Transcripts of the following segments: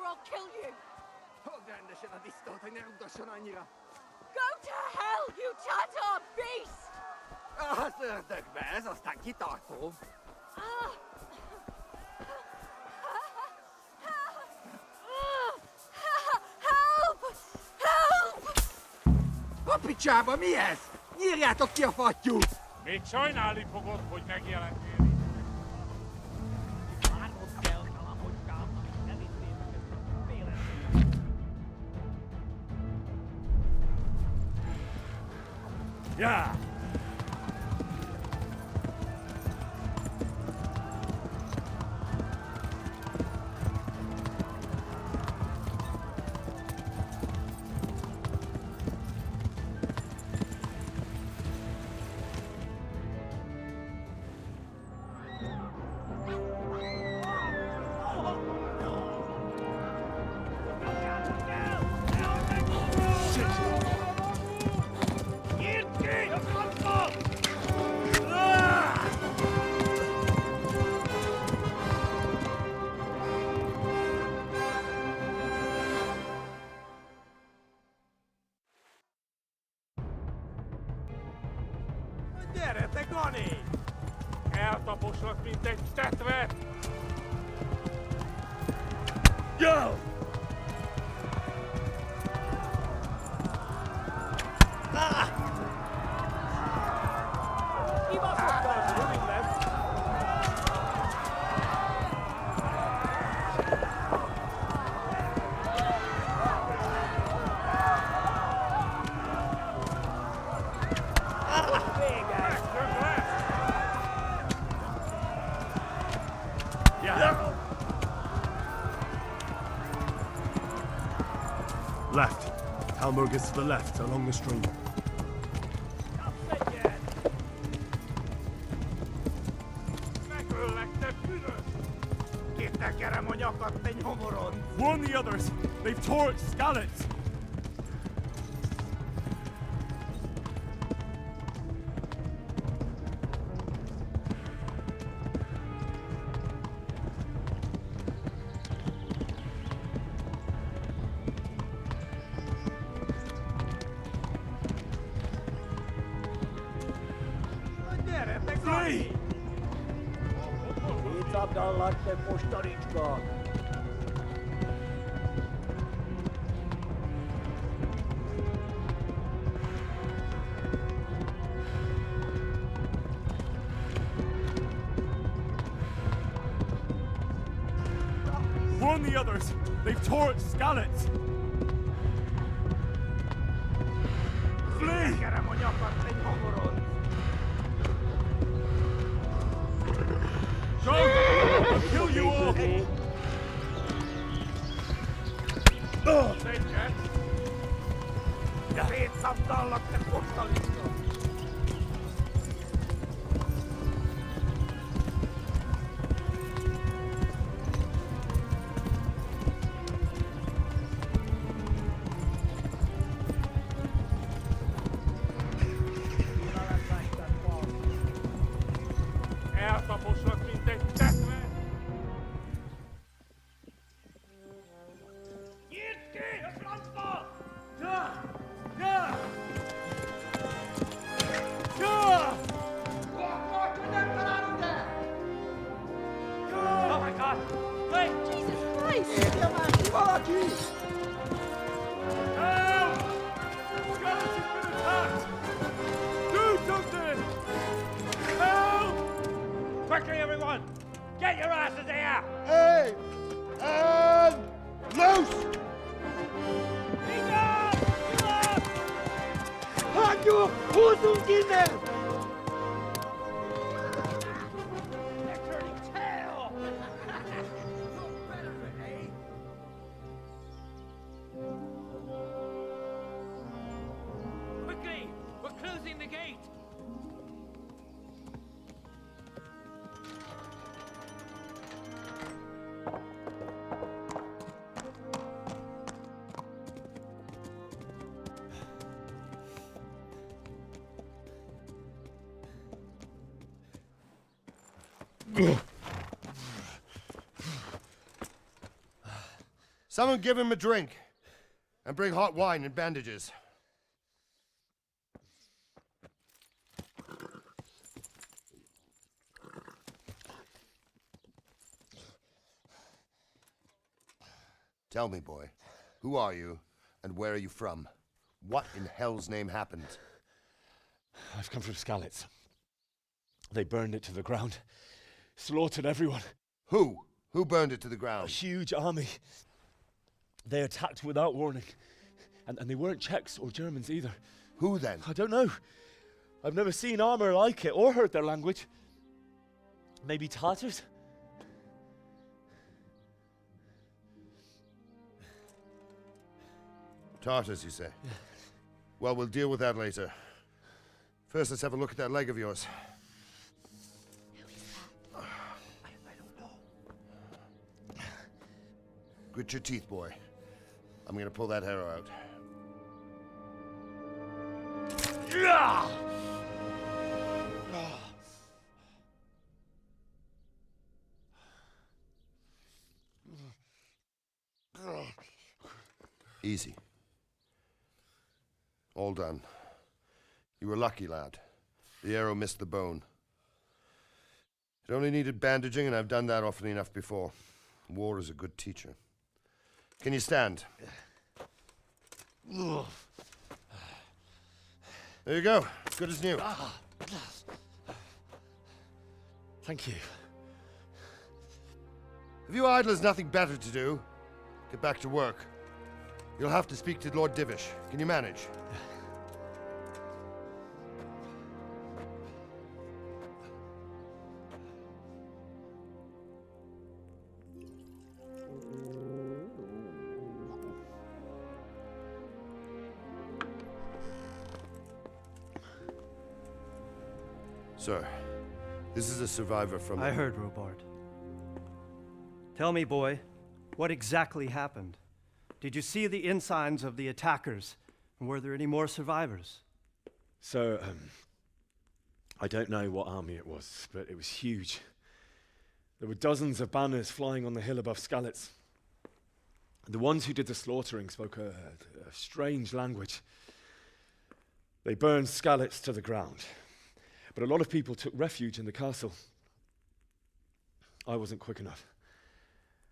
I'll kill you. Go Go to hell, you tatar beast! Ez aztán kitartó. Help! Help! A picsába mi ez? Nyírjátok ki a fattyút! Még sajnálni fogod, hogy megjelentél. Yeah. Gyere, Gani! Eltaposlak, mint egy tetvet! Jó! Kibaszottál, rövid lesz! Left. Halmur gets to the left, along the stream. Megöllek, te bűnös! Kitekerem a nyakat, te nyomorod! Warn the others! They've torched Skalitz! Gyere, te Gani! Szétszabdallak, te postaricska! Warn the others! They've torched Skalitz! Flee! Kitekerem a nyakat, te nyomorod! Go! I'll kill you all! Szétszabdallak, te postaricska! Eltaposlak, mint egy tetvet! Nyírd ki a francba! Oh my God! Wait! Jesus Christ! Érje már ki valaki! Help! Skalitz has been attacked! Do something! Help! Quickly, everyone! Get your asses here! Hey! And loose! Hagyjuk! Húzzunk innen! They're turning tail! Quickly! We're closing the gate! Someone give him a drink. And bring hot wine and bandages. Tell me, boy, who are you and where are you from? What in hell's name happened? I've come from Skalitz. They burned it to the ground. Slaughtered everyone. Who? Who burned it to the A ground? huge army. They attacked without warning. And they weren't Czechs or Germans either. Who then? I don't know. I've never seen armor like it or heard their language. Maybe Tatars? Tartars, you say? Yeah. Well, we'll deal with that later. First, let's have a look at that leg of yours. I don't know. Grit your teeth, boy. I'm gonna pull that arrow out. Easy. All done. You were lucky, lad. The arrow missed the bone. It only needed bandaging, and I've done that often enough before. War is a good teacher. Can you stand? There you go. Good as new. Thank you. If you idlers nothing better to do, get back to work. You'll have to speak to Lord Divish. Can you manage? Sir, this is a survivor from... I heard, Robard. Tell me, boy, what exactly happened? Did you see the ensigns of the attackers? And were there any more survivors? So, I don't know what army it was, but it was huge. There were dozens of banners flying on the hill above Skalitz. The ones who did the slaughtering spoke a strange language. They burned Skalitz to the ground. But a lot of people took refuge in the castle. I wasn't quick enough.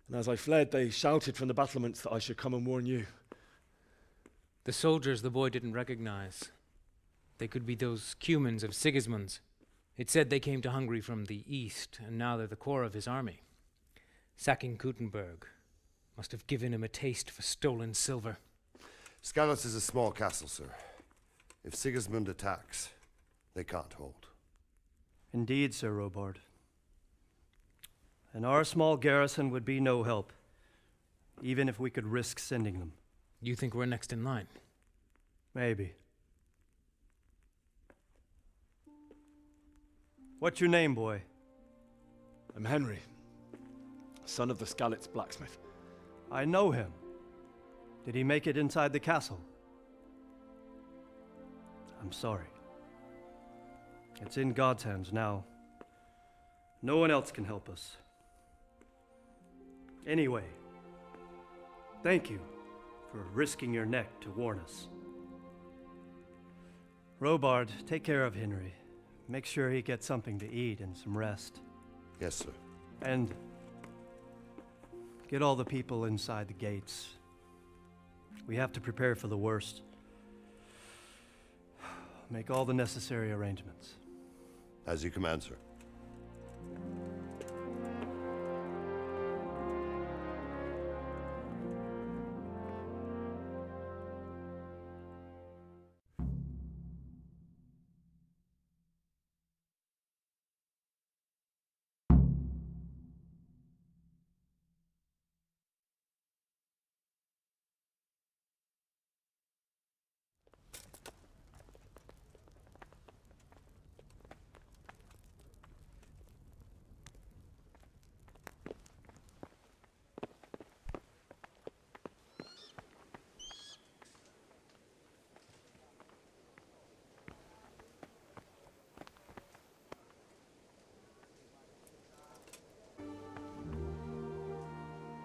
And as I fled, they shouted from the battlements that I should come and warn you. The soldiers the boy didn't recognize. They could be those Cumans of Sigismund's. It said they came to Hungary from the east, and now they're the core of his army. Sacking Gutenberg must have given him a taste for stolen silver. Skalitz is a small castle, sir. If Sigismund attacks, they can't hold. Indeed, Sir Robard. And our small garrison would be no help, even if we could risk sending them. You think we're next in line? Maybe. What's your name, boy? I'm Henry, son of the Skalitz blacksmith. I know him. Did he make it inside the castle? I'm sorry. It's in God's hands now. No one else can help us. Anyway, thank you for risking your neck to warn us. Robard, take care of Henry. Make sure he gets something to eat and some rest. Yes, sir. And get all the people inside the gates. We have to prepare for the worst. Make all the necessary arrangements. As you command, sir.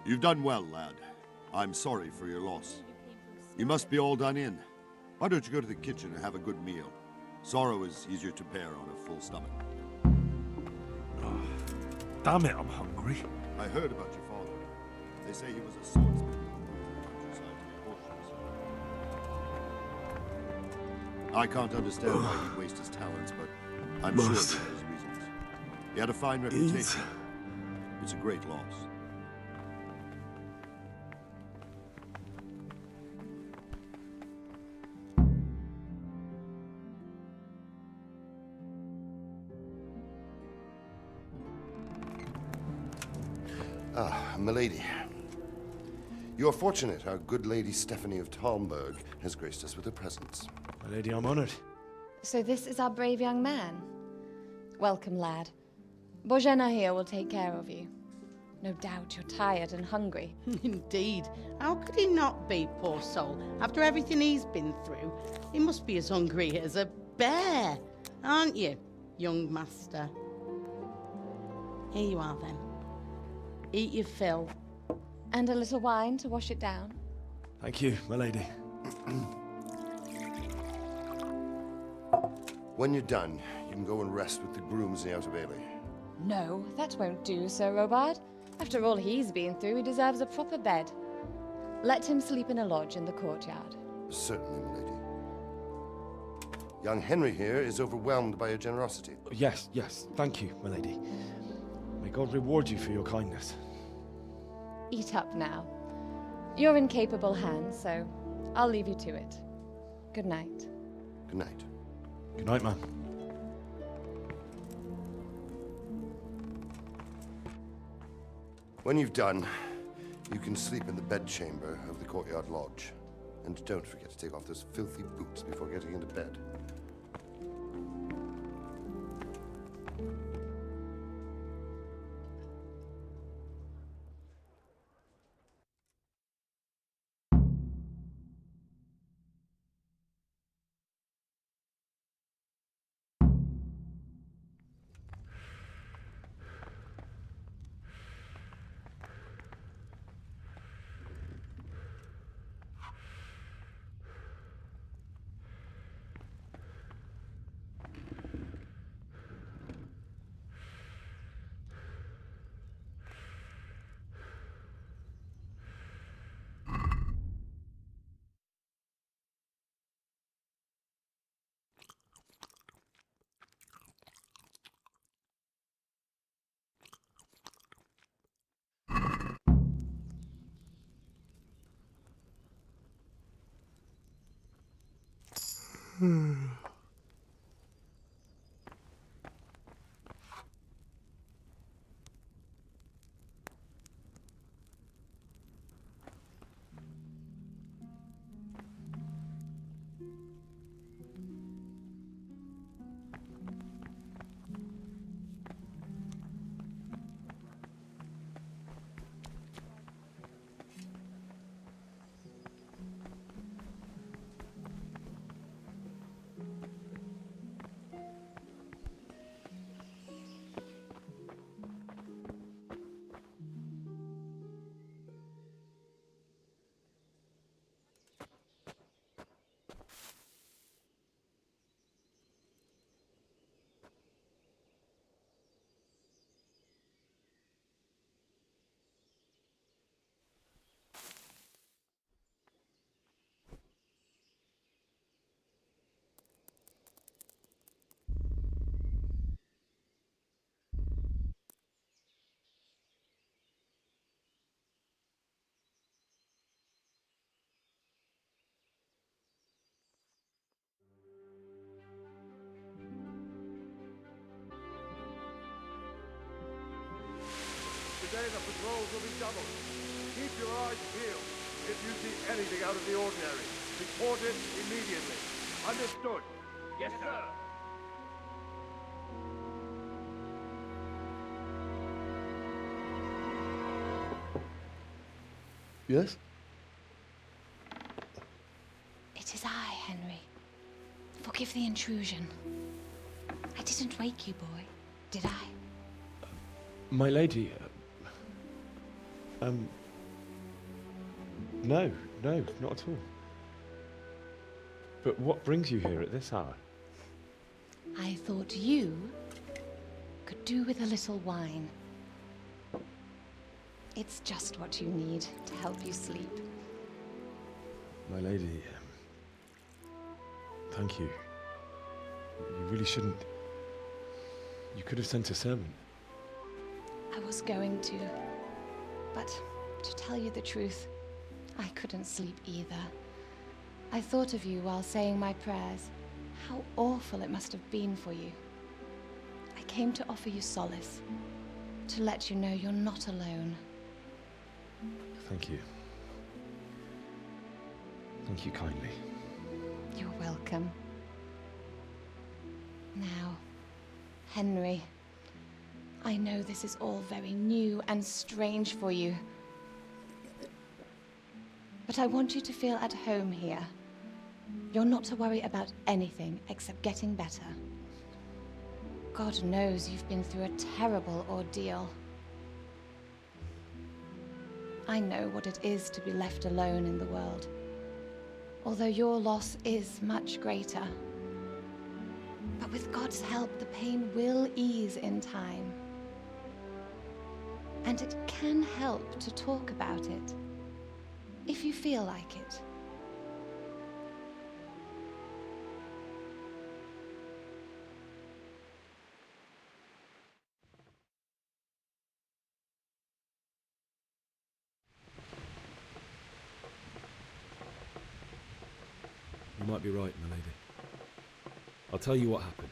You've done well, lad. I'm sorry for your loss. You must be all done in. Why don't you go to the kitchen and have a good meal? Sorrow is easier to bear on a full stomach. Damn it, I'm hungry. I heard about your father. They say he was a swordsman who moved the countryside to make potions. I can't understand why he'd waste his talents, but I'm sure he has reasons. He had a fine reputation. It's a great loss. Ah, milady. You're fortunate our good lady Stephanie of Talmberg has graced us with her presence. My lady, I'm honored. So this is our brave young man. Welcome, lad. Bojena here will take care of you. No doubt you're tired and hungry. Indeed. How could he not be, poor soul? After everything he's been through, he must be as hungry as a bear, aren't you, young master? Here you are, then. Eat your fill. And a little wine to wash it down. Thank you, my lady. When you're done, you can go and rest with the grooms in the Outer Bailey. No, that won't do, Sir Robard. After all he's been through, he deserves a proper bed. Let him sleep in a lodge in the courtyard. Certainly, milady. Young Henry here is overwhelmed by your generosity. Yes, yes, thank you, my lady. May God reward you for your kindness. Eat up now. You're in capable hands, so I'll leave you to it. Good night. Good night. Good night, man. When you've done, you can sleep in the bedchamber of the courtyard lodge. And don't forget to take off those filthy boots before getting into bed. Today the patrols will be doubled. Keep your eyes peeled. If you see anything out of the ordinary, report it immediately. Understood? Yes, sir. Yes? It is I, Henry. Forgive the intrusion. I didn't wake you, boy, did I? My lady, No, not at all. But what brings you here at this hour? I thought you could do with a little wine. It's just what you need to help you sleep. My lady, thank you. You really shouldn't. You could have sent a servant. I was going to, but to tell you the truth, I couldn't sleep either. I thought of you while saying my prayers. How awful it must have been for you. I came to offer you solace, to let you know you're not alone. Thank you. Thank you kindly. You're welcome. Now, Henry, I know this is all very new and strange for you, but I want you to feel at home here. You're not to worry about anything except getting better. God knows you've been through a terrible ordeal. I know what it is to be left alone in the world, although your loss is much greater. But with God's help, the pain will ease in time. And it can help to talk about it, if you feel like it. You might be right, my lady. I'll tell you what happened.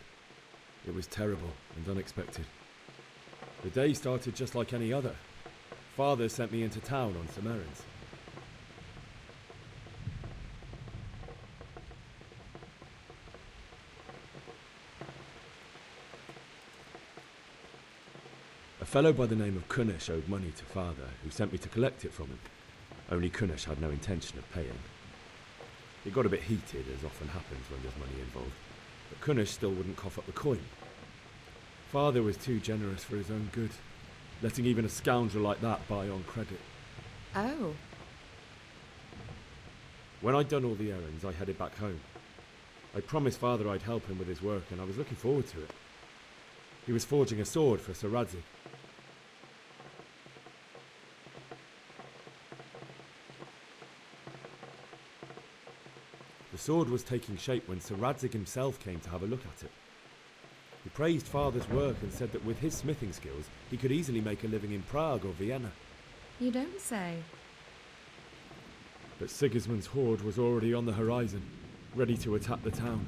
It was terrible and unexpected. The day started just like any other. Father sent me into town on some errands. A fellow by the name of Kunnish owed money to Father, who sent me to collect it from him. Only Kunnish had no intention of paying. It got a bit heated, as often happens when there's money involved, but Kunnish still wouldn't cough up the coin. Father was too generous for his own good, letting even a scoundrel like that buy on credit. Oh. When I'd done all the errands, I headed back home. I promised Father I'd help him with his work, and I was looking forward to it. He was forging a sword for Sir Radzig. The sword was taking shape when Sir Radzig himself came to have a look at it. He praised Father's work and said that with his smithing skills, he could easily make a living in Prague or Vienna. You don't say. But Sigismund's horde was already on the horizon, ready to attack the town.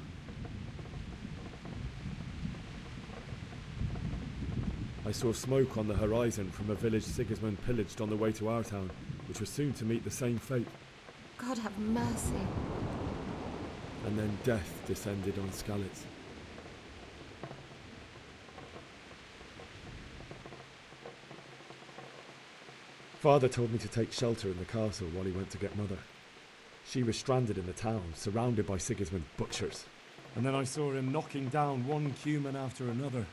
I saw smoke on the horizon from a village Sigismund pillaged on the way to our town, which was soon to meet the same fate. God have mercy. And then death descended on Skalitz. Father told me to take shelter in the castle while he went to get Mother. She was stranded in the town, surrounded by Sigismund's butchers. And then I saw him knocking down one human after another.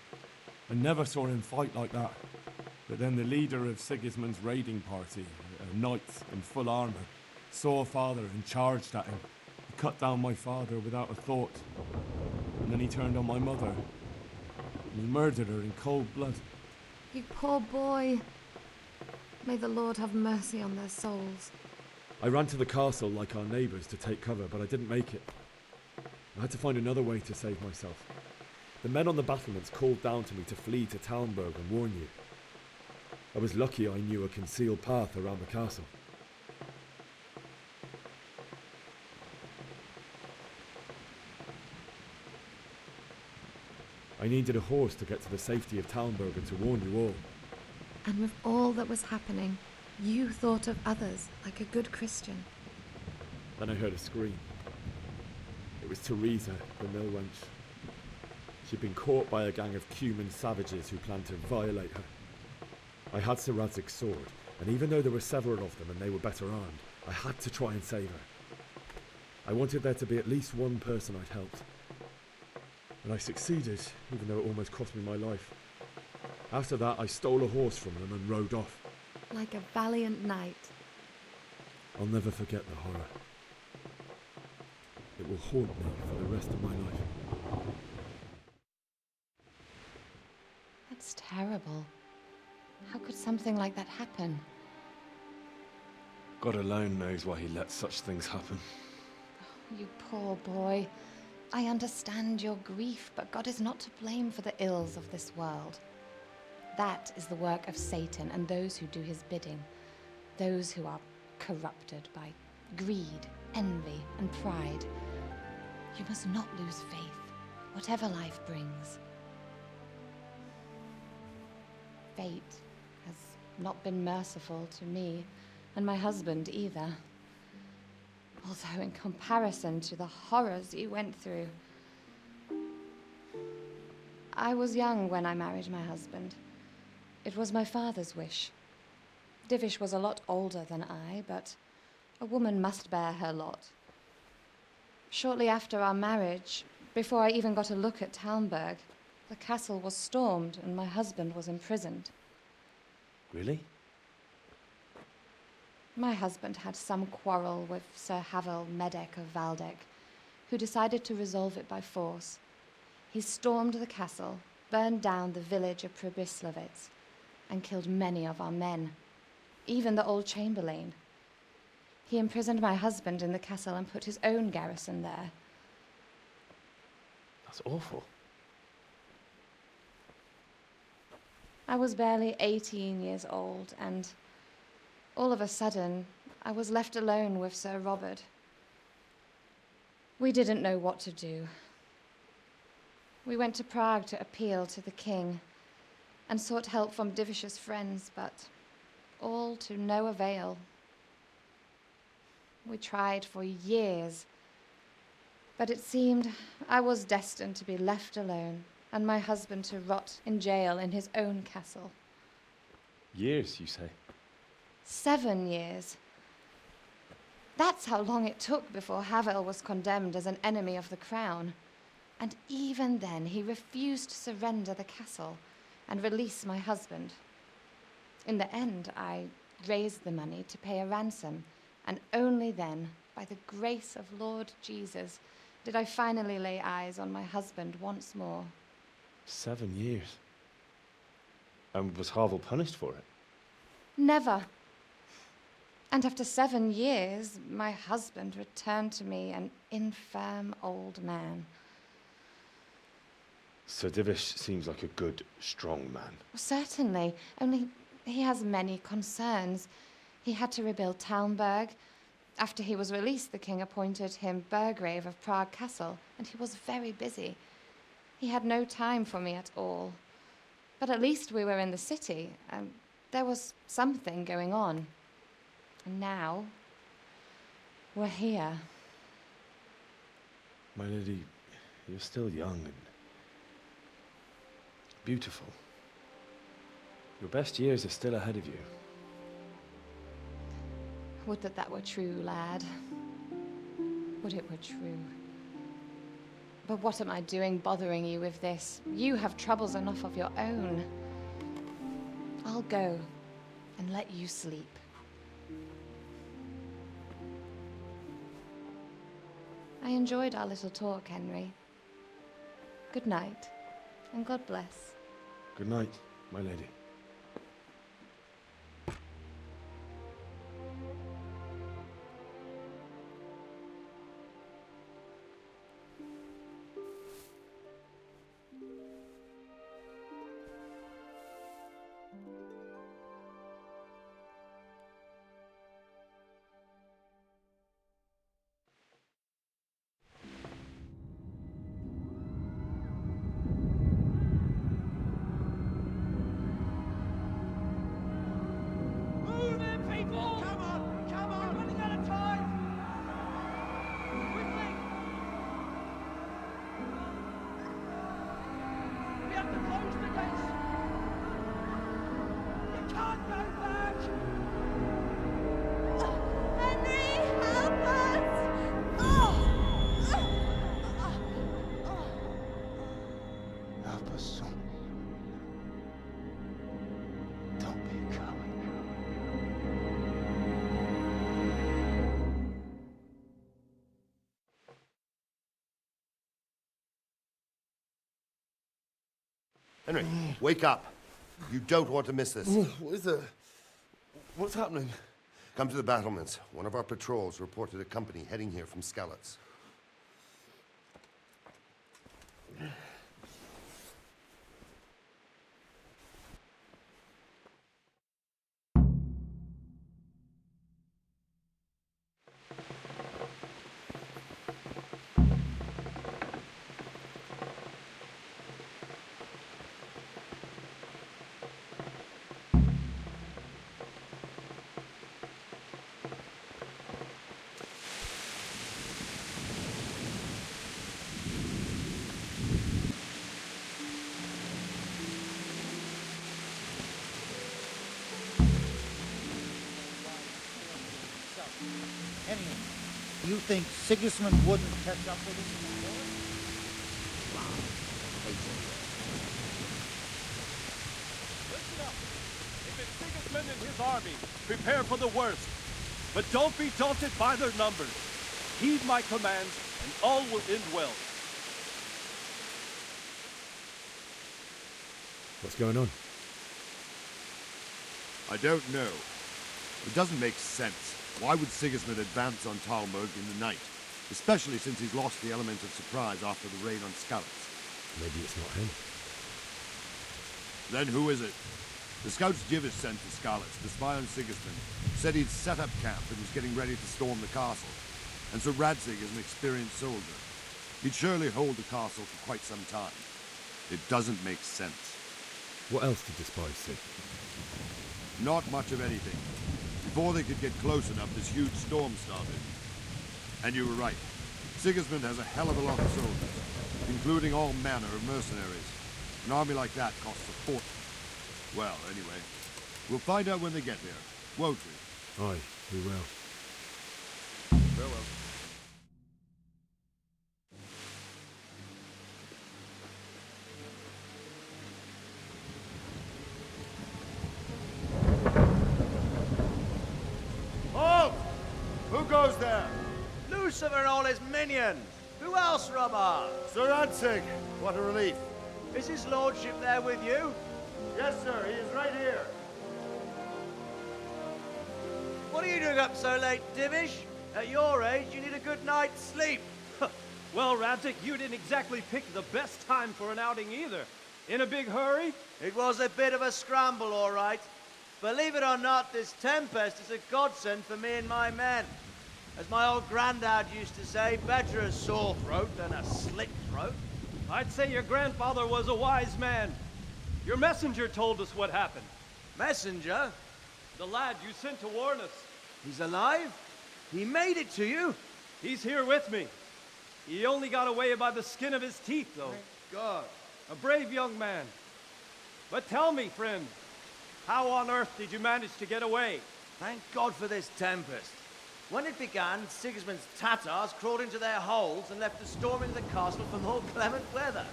I never saw him fight like that. But then the leader of Sigismund's raiding party, a knight in full armour, saw Father and charged at him. He cut down my father without a thought. And then he turned on my mother. And he murdered her in cold blood. You poor boy. May the Lord have mercy on their souls. I ran to the castle like our neighbours to take cover, but I didn't make it. I had to find another way to save myself. The men on the battlements called down to me to flee to Talmberg and warn you. I was lucky I knew a concealed path around the castle. I needed a horse to get to the safety of Talmberg and to warn you all. And with all that was happening, you thought of others like a good Christian. Then I heard a scream. It was Teresa, the mill wench. She'd been caught by a gang of Cuman savages who planned to violate her. I had Sir Radzig's sword, and even though there were several of them and they were better armed, I had to try and save her. I wanted there to be at least one person I'd helped. And I succeeded, even though it almost cost me my life. After that, I stole a horse from them and rode off. Like a valiant knight. I'll never forget the horror. It will haunt me for the rest of my life. That's terrible. How could something like that happen? God alone knows why he lets such things happen. You poor boy. I understand your grief, but God is not to blame for the ills of this world. That is the work of Satan and those who do his bidding. Those who are corrupted by greed, envy, and pride. You must not lose faith, whatever life brings. Fate has not been merciful to me, and my husband either. Although in comparison to the horrors you went through. I was young when I married my husband. It was my father's wish. Divish was a lot older than I, but a woman must bear her lot. Shortly after our marriage, before I even got a look at Talmberg, the castle was stormed and my husband was imprisoned. Really? My husband had some quarrel with Sir Havel Medek of Valdek, who decided to resolve it by force. He stormed the castle, burned down the village of Pribyslavitz, and killed many of our men, even the old chamberlain. He imprisoned my husband in the castle and put his own garrison there. That's awful. I was barely 18 years old, and all of a sudden, I was left alone with Sir Robert. We didn't know what to do. We went to Prague to appeal to the king and sought help from Divish's friends, but all to no avail. We tried for years, but it seemed I was destined to be left alone and my husband to rot in jail in his own castle. Years, you say? 7 years. That's how long it took before Havel was condemned as an enemy of the crown. And even then, he refused to surrender the castle and release my husband. In the end, I raised the money to pay a ransom, and only then, by the grace of Lord Jesus, did I finally lay eyes on my husband once more. 7 years? And was Havel punished for it? Never. And after 7 years, my husband returned to me an infirm old man. Sir Divish seems like a good, strong man. Certainly, only he has many concerns. He had to rebuild Talmberg. After he was released, the king appointed him Burgrave of Prague Castle, and he was very busy. He had no time for me at all. But at least we were in the city, and there was something going on. And now, we're here. My lady, you're still young and beautiful. Your best years are still ahead of you. Would that that were true, lad. Would it were true. But what am I doing bothering you with this? You have troubles enough of your own. I'll go and let you sleep. I enjoyed our little talk, Henry. Good night, and God bless. Good night, my lady. Henry, wake up. You don't want to miss this. What is it? What's happening? Come to the battlements. One of our patrols reported a company heading here from Skalitz. Anyway, you think Sigismund wouldn't catch up with us? Listen up. If it's Sigismund and his army, prepare for the worst. But don't be daunted by their numbers. Heed my commands, and all will end well. What's going on? I don't know. It doesn't make sense. Why would Sigismund advance on Talmberg in the night? Especially since he's lost the element of surprise after the raid on Skalitz. Maybe it's not him. Then who is it? The scouts Jivis sent to Skalitz to spy on Sigismund said he'd set up camp and was getting ready to storm the castle. And so Radzig is an experienced soldier. He'd surely hold the castle for quite some time. It doesn't make sense. What else did the spies see? Not much of anything. Before they could get close enough, this huge storm started. And you were right. Sigismund has a hell of a lot of soldiers, including all manner of mercenaries. An army like that costs a fortune. Well, anyway, we'll find out when they get there, won't we? Aye, we will. Farewell. Halt! Who goes there? Lucifer and all his minions. Who else, Robber? Sir Radzig, what a relief. Is his lordship there with you? Yes, sir, he is right here. What are you doing up so late, Divish? At your age, you need a good night's sleep. Well, Radzig, you didn't exactly pick the best time for an outing either. In a big hurry? It was a bit of a scramble, all right. Believe it or not, this tempest is a godsend for me and my men. As my old granddad used to say, better a sore throat than a slit throat. I'd say your grandfather was a wise man. Your messenger told us what happened. Messenger? The lad you sent to warn us. He's alive? He made it to you? He's here with me. He only got away by the skin of his teeth, though. Thank God. A brave young man. But tell me, friend, how on earth did you manage to get away? Thank God for this tempest. When it began, Sigismund's Tatars crawled into their holes and left us storming the castle for more clement weather.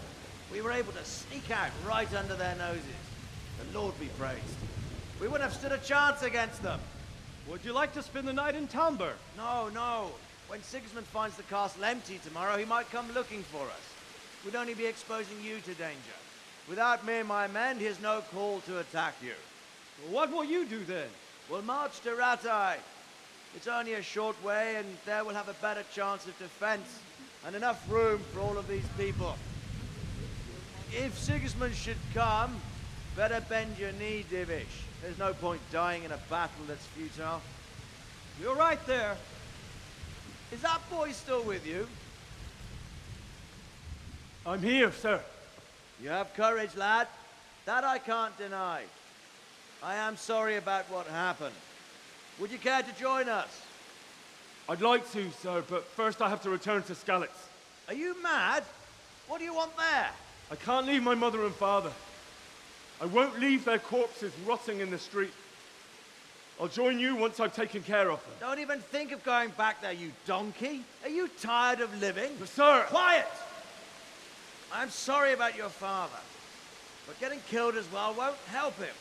We were able to sneak out right under their noses. The Lord be praised. We wouldn't have stood a chance against them. Would you like to spend the night in Talmberg? No, no. When Sigismund finds the castle empty tomorrow, he might come looking for us. We'd only be exposing you to danger. Without me and my men, he has no call to attack you. What will you do then? We'll march to Ratai. It's only a short way, and there we'll have a better chance of defense and enough room for all of these people. If Sigismund should come, better bend your knee, Divish. There's no point dying in a battle that's futile. You're right there. Is that boy still with you? I'm here, sir. You have courage, lad. That I can't deny. I am sorry about what happened. Would you care to join us? I'd like to, sir, but first I have to return to Skalitz. Are you mad? What do you want there? I can't leave my mother and father. I won't leave their corpses rotting in the street. I'll join you once I've taken care of them. Don't even think of going back there, you donkey. Are you tired of living? But sir! Quiet! I'm sorry about your father, but getting killed as well won't help him.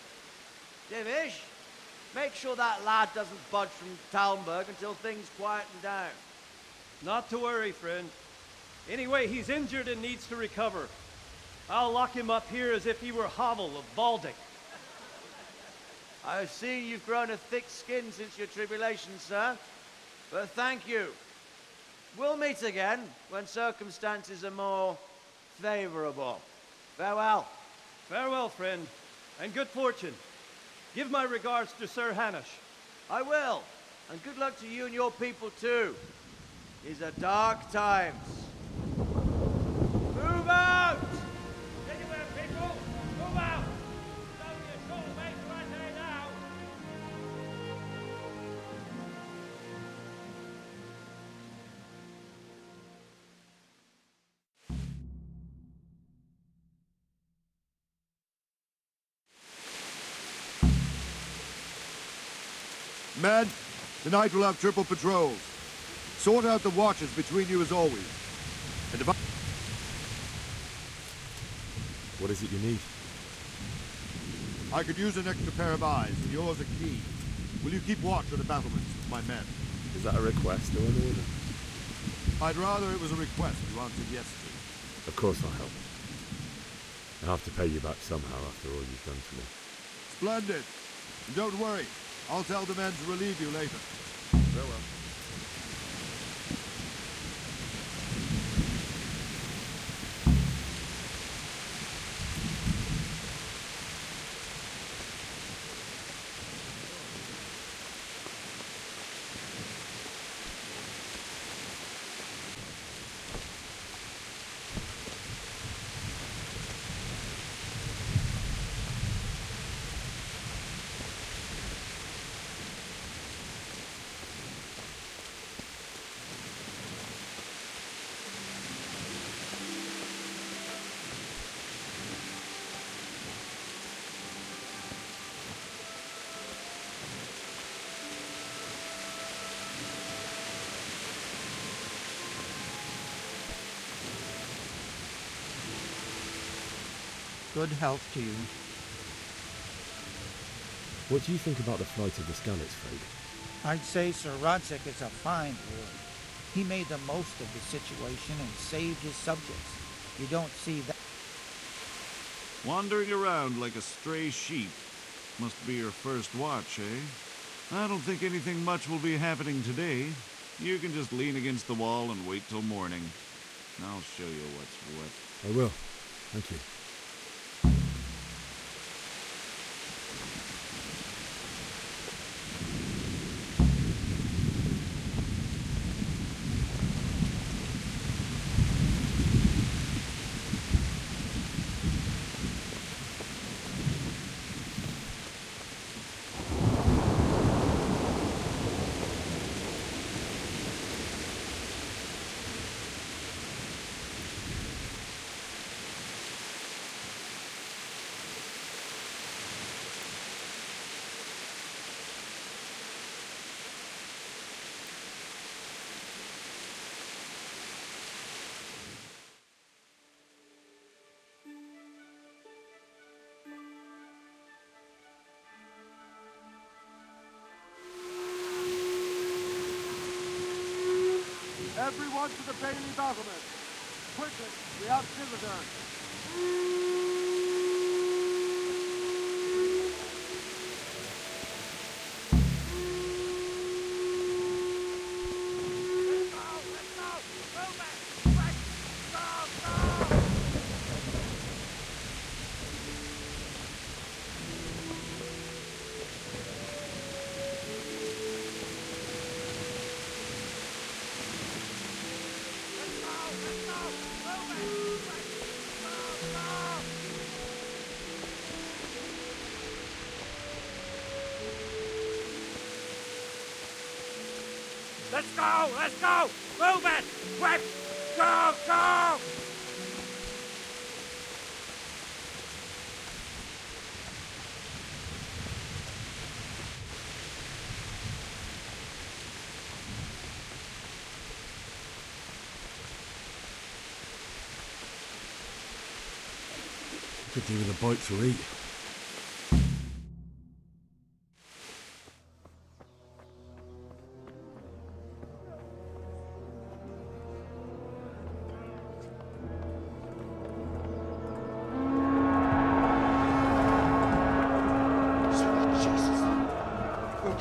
Divish, make sure that lad doesn't budge from Talmberg until things quieten down. Not to worry, friend. Anyway, he's injured and needs to recover. I'll lock him up here as if he were Hovel of Baldic. I've seen you've grown a thick skin since your tribulation, sir. But thank you. We'll meet again when circumstances are more favorable. Farewell. Farewell, friend, and good fortune. Give my regards to Sir Hanush. I will. And good luck to you and your people too. These are dark times. Move out! Anywhere, people! Move out! It's only a short way to right there now. Men, tonight we'll have triple patrols. Sort out the watches between you as always. And if I... What is it you need? I could use an extra pair of eyes, and yours are key. Will you keep watch on the battlements with my men? Is that a request or an order? I'd rather it was a request you answered yes to. Of course I'll help. I'll have to pay you back somehow after all you've done for me. Splendid. And don't worry. I'll tell the men to relieve you later. Farewell. Good health to you. What do you think about the flight of the Skalitz, Frade? I'd say Sir Rodzik is a fine lord. He made the most of the situation and saved his subjects. You don't see that. Wandering around like a stray sheep. Must be your first watch, eh? I don't think anything much will be happening today. You can just lean against the wall and wait till morning. I'll show you what's what. I will. Thank you. Everyone to the Bailey battlement. Quickly, we have visitors. Let's go! Let's go! Move it! Quick! Go! Go! Could do with a bite to eat.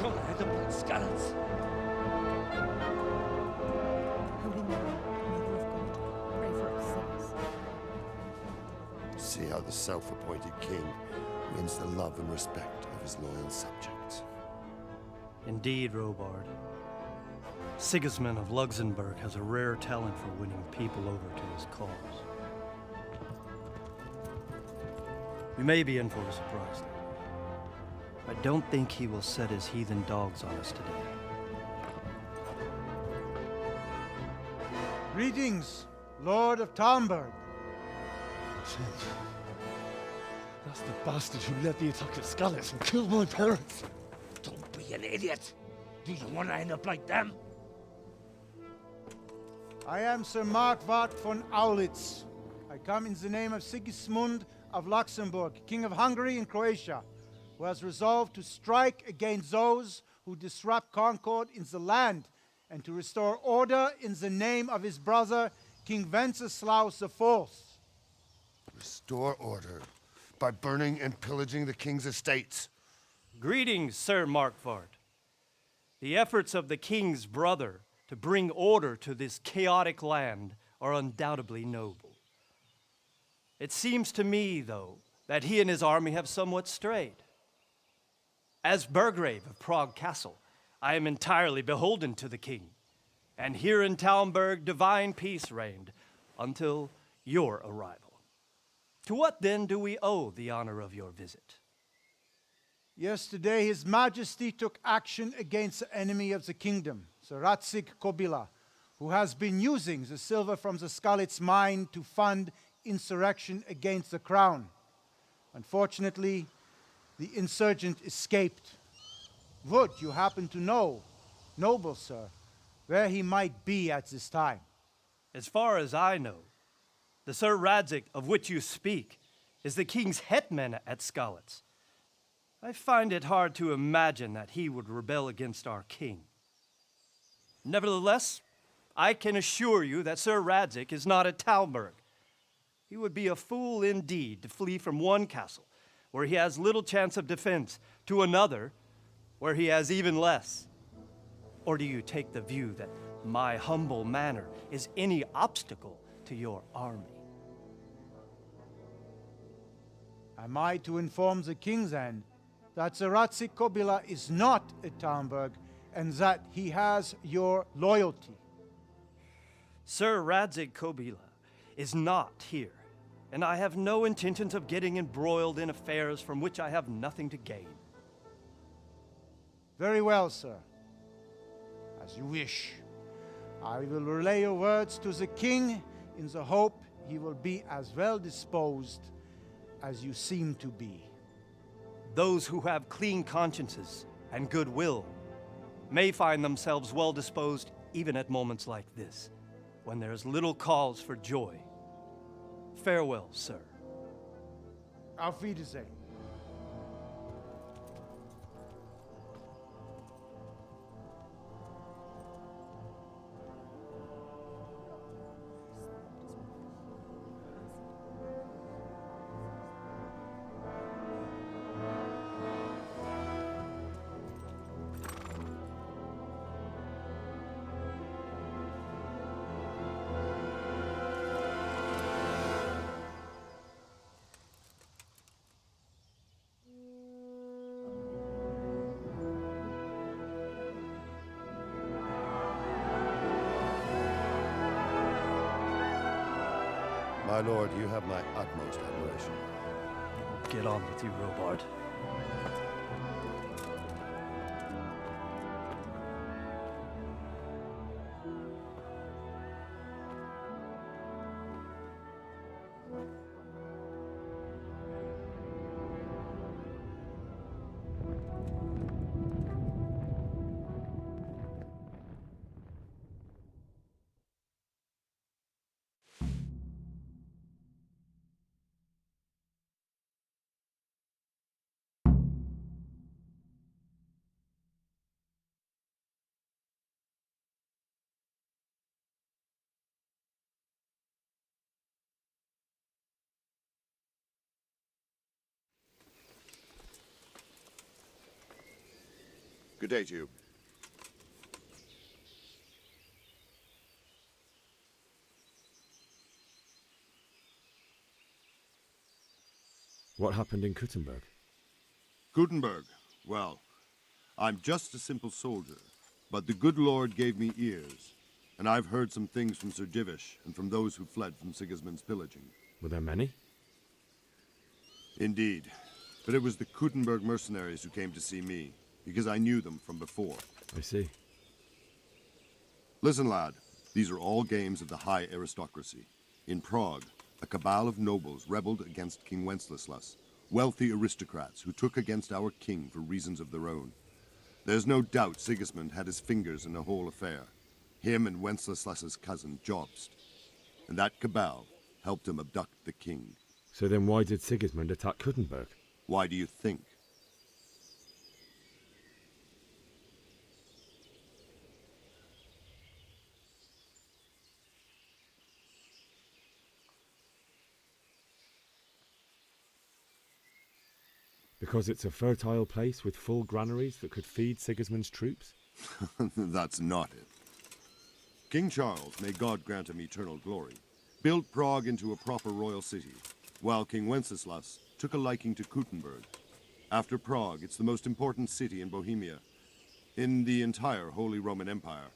on the head of blood scallops. Holy Mary, Mother of God, pray for us sinners. See how the self-appointed king wins the love and respect of his loyal subjects. Indeed, Robard. Sigismund of Luxembourg has a rare talent for winning people over to his cause. You may be in for a surprise, though. I don't think he will set his heathen dogs on us today. Greetings, Lord of Talmberg. That's the bastard who led the attack at Skalitz and killed my parents. Don't be an idiot. Do you want to end up like them? I am Sir Markwart von Aulitz. I come in the name of Sigismund of Luxembourg, King of Hungary and Croatia, who has resolved to strike against those who disrupt concord in the land and to restore order in the name of his brother, King Wenceslaus IV. Restore order by burning and pillaging the king's estates. Greetings, Sir Markwart. The efforts of the king's brother to bring order to this chaotic land are undoubtedly noble. It seems to me, though, that he and his army have somewhat strayed. As Burgrave of Prague Castle, I am entirely beholden to the king, and here in Talmberg divine peace reigned until your arrival. To what then do we owe the honor of your visit? Yesterday, His Majesty took action against the enemy of the kingdom, Sir Radzig Kobyla, who has been using the silver from the Skalitz mine to fund insurrection against the crown. Unfortunately, the insurgent escaped. Would you happen to know, noble sir, where he might be at this time? As far as I know, the Sir Radzig of which you speak is the king's hetman at Skalitz. I find it hard to imagine that he would rebel against our king. Nevertheless, I can assure you that Sir Radzig is not at Talmberg. He would be a fool indeed to flee from one castle, where he has little chance of defense, to another, where he has even less. Or do you take the view that my humble manner is any obstacle to your army? Am I to inform the king then that Sir Radzig Kobyla is not at Talmberg and that he has your loyalty? Sir Radzig Kobyla is not here, and I have no intentions of getting embroiled in affairs from which I have nothing to gain. Very well, sir. As you wish. I will relay your words to the king in the hope he will be as well disposed as you seem to be. Those who have clean consciences and goodwill may find themselves well disposed even at moments like this, when there is little cause for joy. Farewell, sir. Auf Wiedersehen. My lord, you have my utmost admiration. Get on with you, Robard. Good day to you. What happened in Kuttenberg? Gutenberg. Well, I'm just a simple soldier, but the good Lord gave me ears, and I've heard some things from Sir Divish and from those who fled from Sigismund's pillaging. Were there many? Indeed, but it was the Kuttenberg mercenaries who came to see me, because I knew them from before. I see. Listen, lad, these are all games of the high aristocracy. In Prague, a cabal of nobles rebelled against King Wenceslas, wealthy aristocrats who took against our king for reasons of their own. There's no doubt Sigismund had his fingers in the whole affair. Him and Wenceslas's cousin, Jobst. And that cabal helped him abduct the king. So then why did Sigismund attack Kuttenberg? Why do you think? Because it's a fertile place with full granaries that could feed Sigismund's troops? That's not it. King Charles, may God grant him eternal glory, built Prague into a proper royal city, while King Wenceslas took a liking to Kuttenberg. After Prague, it's the most important city in Bohemia, in the entire Holy Roman Empire.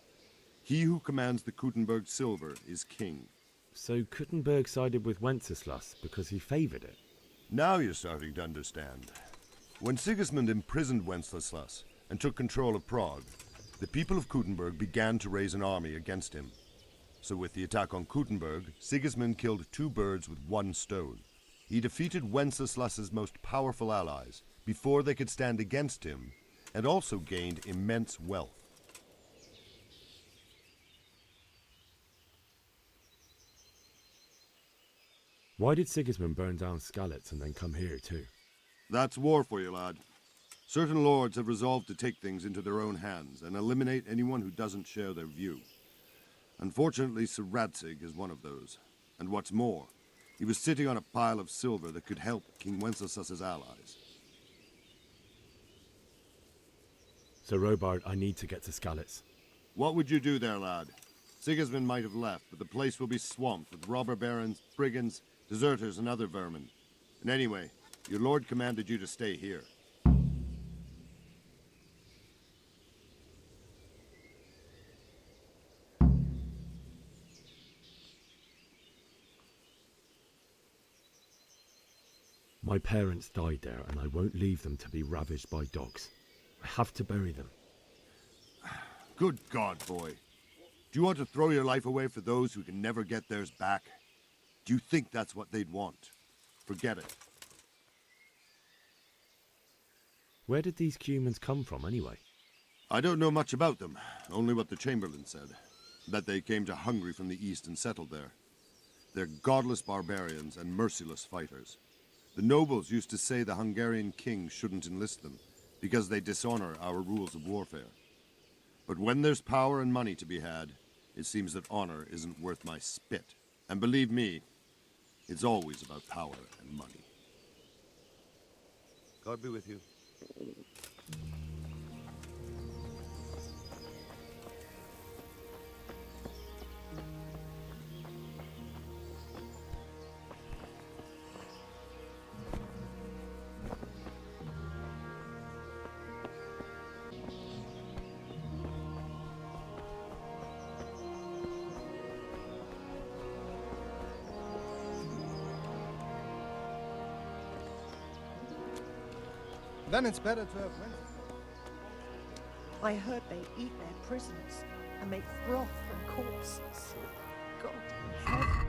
He who commands the Kuttenberg silver is king. So Kuttenberg sided with Wenceslas because he favoured it? Now you're starting to understand. When Sigismund imprisoned Wenceslas and took control of Prague, the people of Kuttenberg began to raise an army against him. So with the attack on Kuttenberg, Sigismund killed two birds with one stone. He defeated Wenceslas's most powerful allies before they could stand against him, and also gained immense wealth. Why did Sigismund burn down Skalitz and then come here too? That's war for you, lad. Certain lords have resolved to take things into their own hands and eliminate anyone who doesn't share their view. Unfortunately, Sir Radzig is one of those. And what's more, he was sitting on a pile of silver that could help King Wenceslas's allies. Sir Robard, I need to get to Skalitz. What would you do there, lad? Sigismund might have left, but the place will be swamped with robber barons, brigands, deserters, and other vermin. And anyway, your lord commanded you to stay here. My parents died there, and I won't leave them to be ravaged by dogs. I have to bury them. Good God, boy. Do you want to throw your life away for those who can never get theirs back? Do you think that's what they'd want? Forget it. Where did these humans come from, anyway? I don't know much about them, only what the Chamberlain said. That they came to Hungary from the east and settled there. They're godless barbarians and merciless fighters. The nobles used to say the Hungarian king shouldn't enlist them, because they dishonor our rules of warfare. But when there's power and money to be had, it seems that honor isn't worth my spit. And believe me, it's always about power and money. God be with you. Then it's better to have went. I heard they eat their prisoners and make broth from corpses. God in heaven.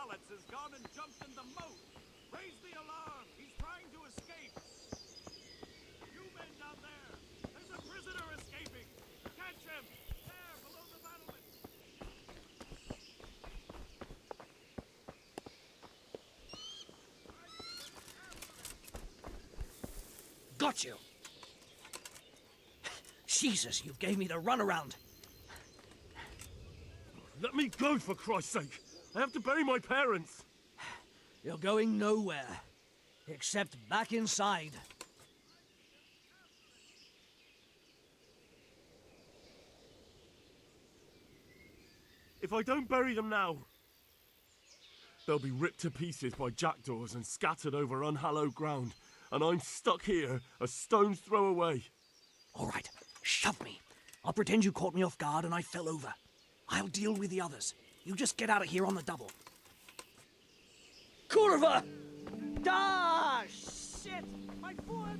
Skalitz has gone and jumped in the moat. Raise the alarm. He's trying to escape. You men down there. There's a prisoner escaping. Catch him. There, below the battlement. Got you. Jesus, you gave me the runaround. Let me go, for Christ's sake. I have to bury my parents. You're going nowhere. Except back inside. If I don't bury them now, they'll be ripped to pieces by jackdaws and scattered over unhallowed ground, and I'm stuck here, a stone's throw away. All right, shove me. I'll pretend you caught me off guard and I fell over. I'll deal with the others. You just get out of here on the double. Kurva! Ah, shit! My foot!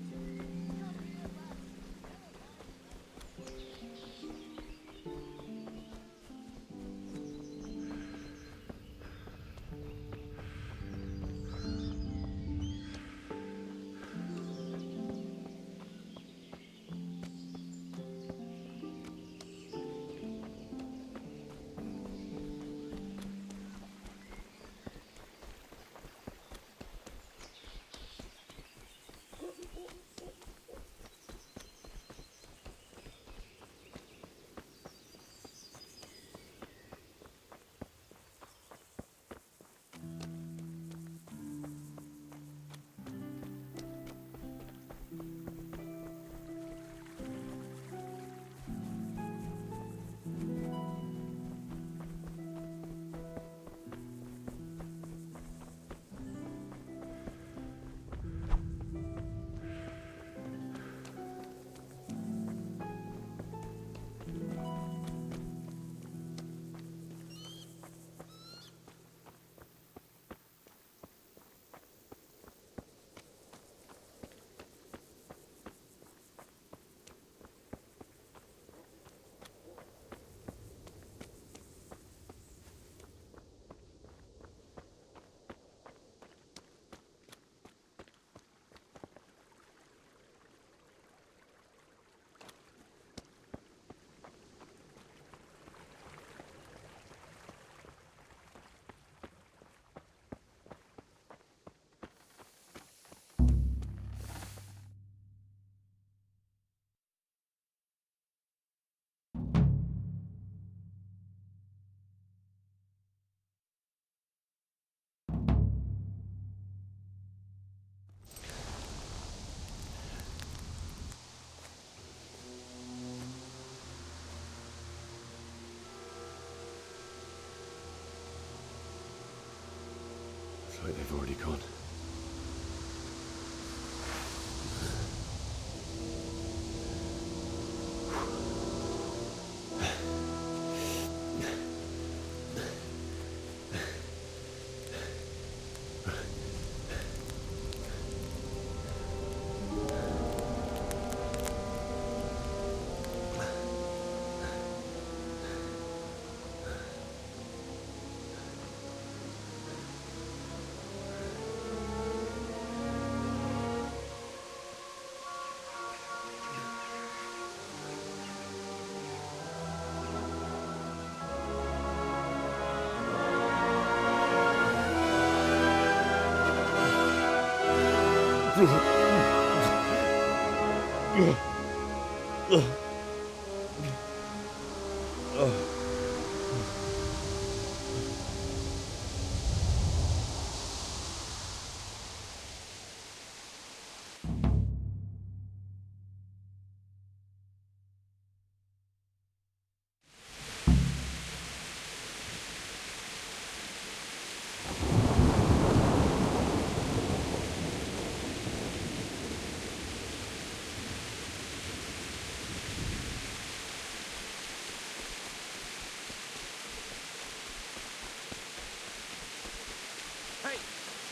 Looks like they've already gone.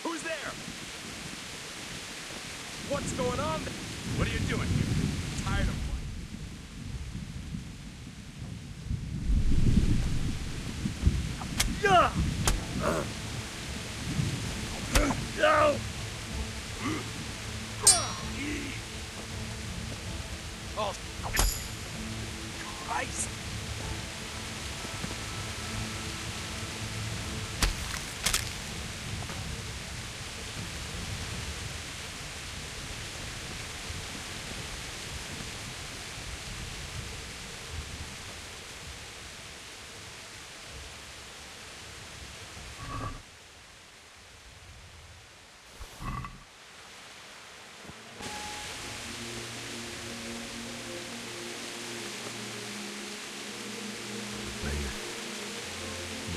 Who's there? What's going on? What are you doing here? I'm tired of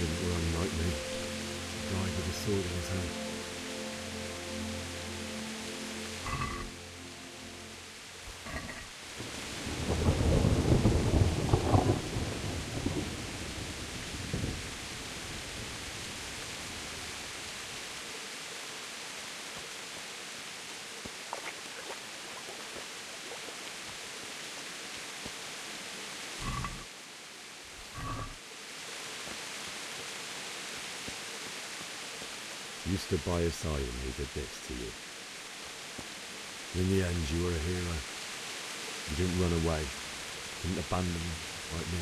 didn't run like me. A guy with a sword in his hand. You stood by his side and he did this to you. In the end, you were a hero. You didn't run away. Didn't abandon him like me.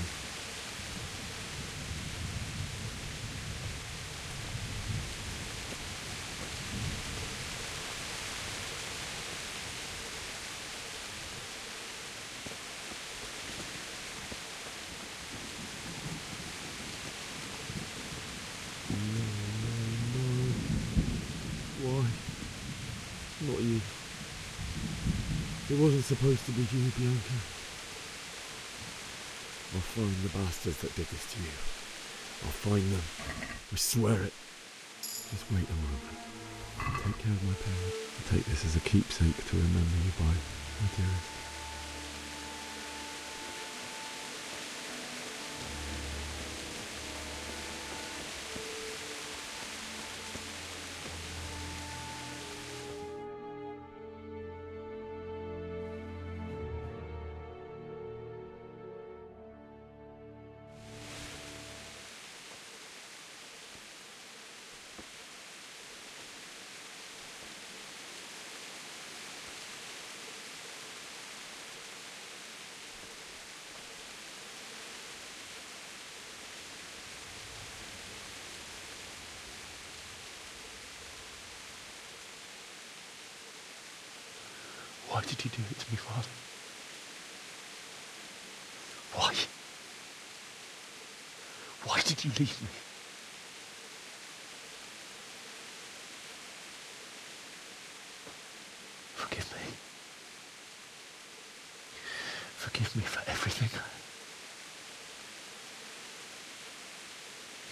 Why? Not you. It wasn't supposed to be you, Bianca. I'll find the bastards that did this to you. I'll find them. I swear it. Just wait a moment. Take care of my parents. I'll take this as a keepsake to remember you by, my dearest. Why did you do it to me, Father? Why? Why did you leave me? Forgive me. Forgive me for everything.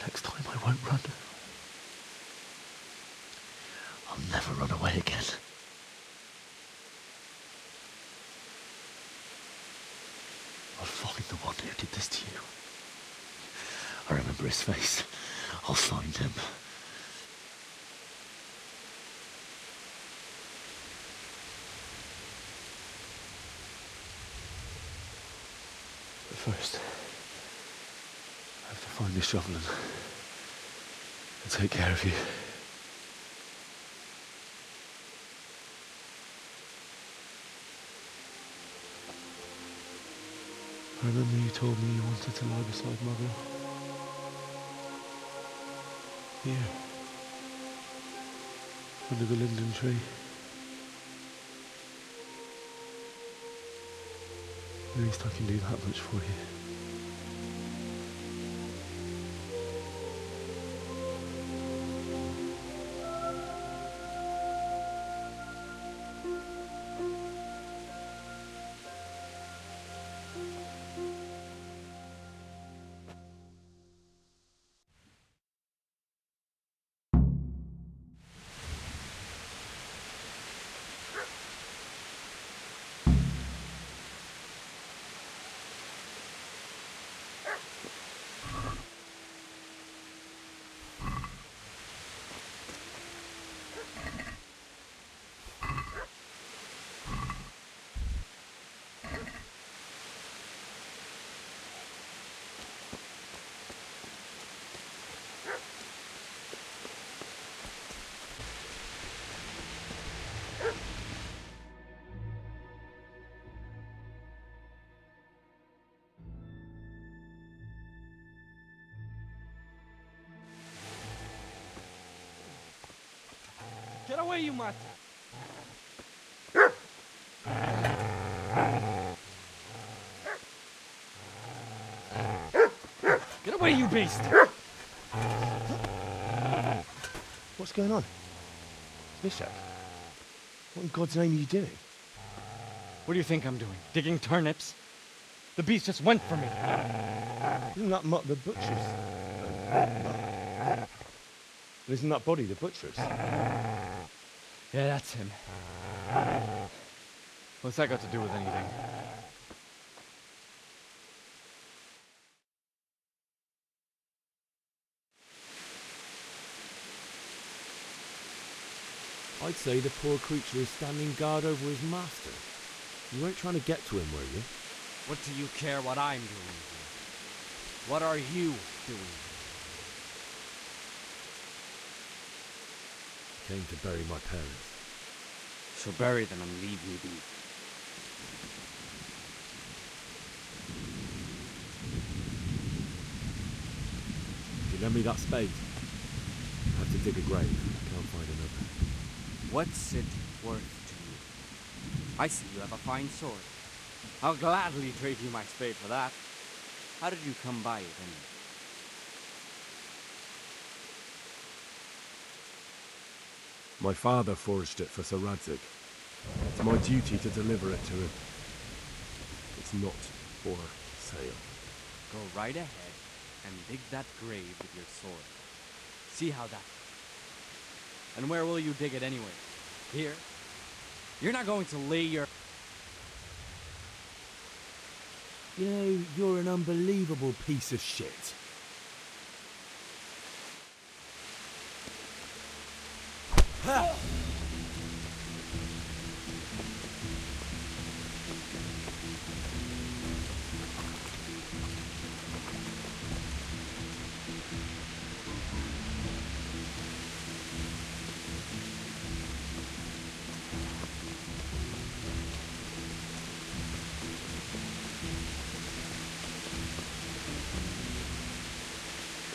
Next time I won't run. I'll never run away again. I'll find the one who did this to you. I remember his face. I'll find him. But first, I have to find this shovel and take care of you. I remember you told me you wanted to lie beside Mother. Here. Under the linden tree. At least I can do that much for you. Get away, you mutt! Get away, you beast! What's going on? Bishop? What in God's name are you doing? What do you think I'm doing? Digging turnips? The beast just went for me. Isn't that Mutt the butcher's? Isn't that body the butcher's? Yeah, that's him. What's that got to do with anything? I'd say the poor creature is standing guard over his master. You weren't trying to get to him, were you? What do you care what I'm doing here? What are you doing here? Came to bury my parents. So bury them and leave me be. You lend me that spade? I have to dig a grave. Can't find another. What's it worth to you? I see you have a fine sword. I'll gladly trade you my spade for that. How did you come by it anyway? My father forged it for Sir Radzig. It's my duty to deliver it to him. It's not for sale. Go right ahead and dig that grave with your sword. See how that... And where will you dig it anyway? Here? You're not going to lay your... You know, you're an unbelievable piece of shit. Ha!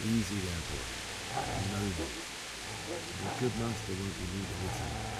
Easy there, boy. Noble. Your good master won't be needing this anymore.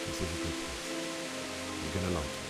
This is a good place. You're gonna like it.